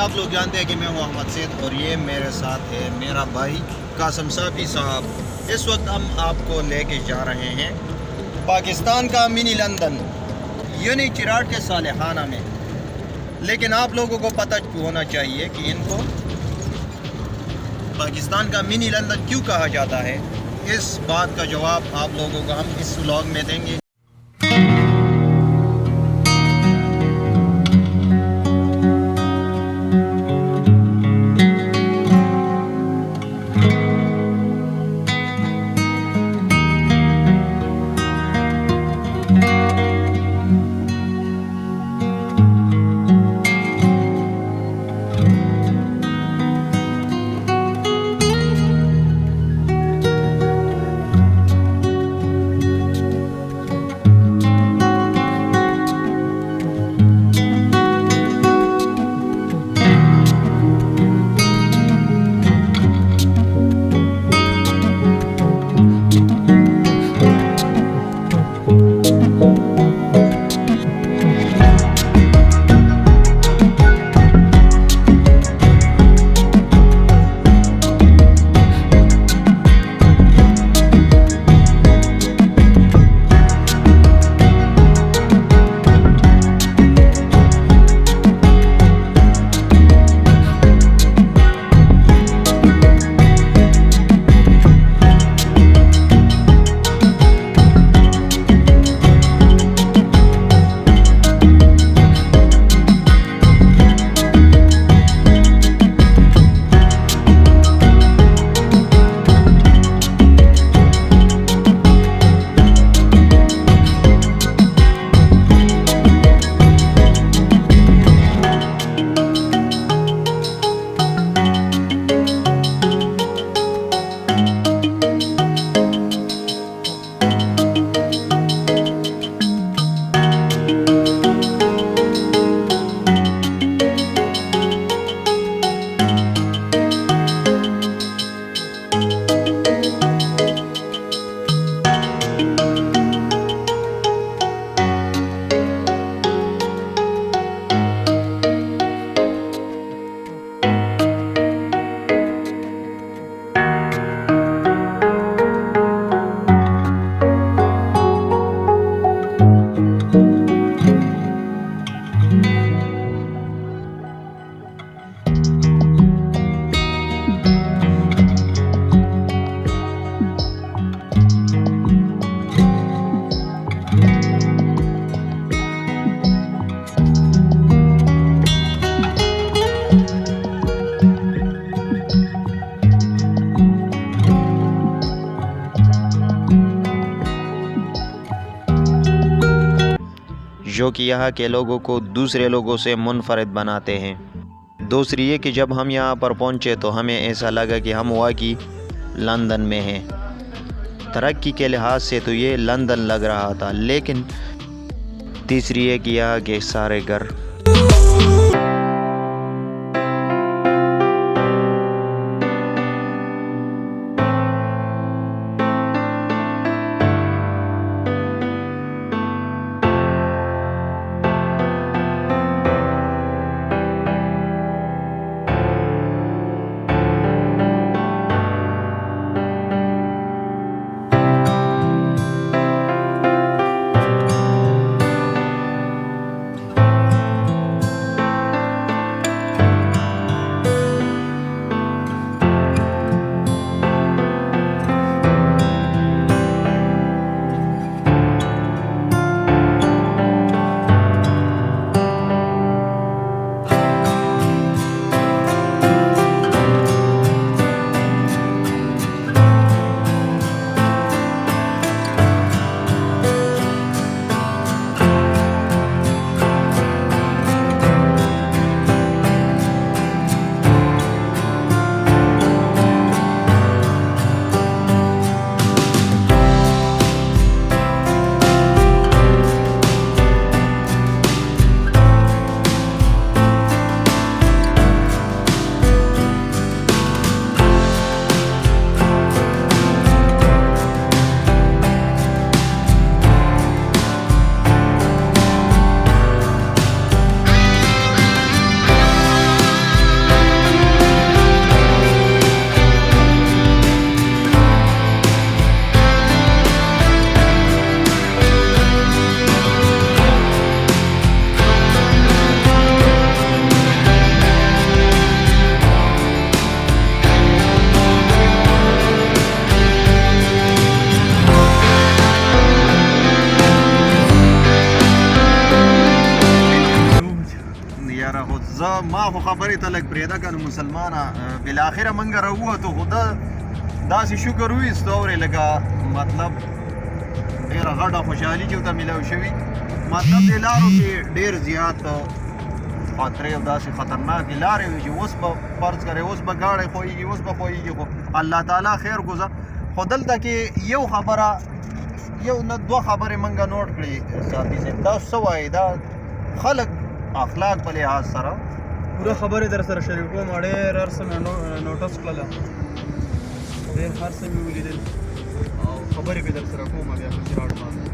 आप लोग जानते हैं कि मैं हूँ अहमद से, और ये मेरे साथ है मेरा भाई कासम साफी साहब। इस वक्त हम आपको लेके जा रहे हैं पाकिस्तान का मिनी लंदन, यानी cherat के सलेkhana में। लेकिन आप लोगों को पता होना चाहिए कि इनको पाकिस्तान का मिनी लंदन क्यों कहा जाता है। इस बात का जवाब आप लोगों को हम इस व्लॉग में देंगे। जो कि यहाँ के लोगों को दूसरे लोगों से मुनफरद बनाते हैं। दूसरी ये कि जब हम यहाँ पर पहुँचे तो हमें ऐसा लगा कि हम वाकई लंदन में हैं। तरक्की के लिहाज से तो ये लंदन लग रहा था, लेकिन तीसरी ये कि यहाँ के सारे घर ما خو خبرې ته لږ پرېږده که نو مسلمانه بالاخره موږ راووتو خو ده داسې شکر وایستو اورې لکه مطلب ډېره غټه خوشحالي چې ورته میلاو شوي مطلب دې لارو کې ډېر زیات خطرې او داسې خطرناکې لارې وي چې اوس به فرض کړئ اوس به ګاډی خویږي اوس به خویږي خو الله تعالی خیر ګذار خو دلته کې یو خبره یو نه دوه خبرې موږ نوټ کړي صافي صاحب دا څه وایي دا خلک اخلاق په لحاظ سره پوره خبرې در سره شریکوم ډېر هر څه مې نوټس کړله ډېر هر څه مې ولیدل او خبرې به در سره کوم بیا په چراټ باندې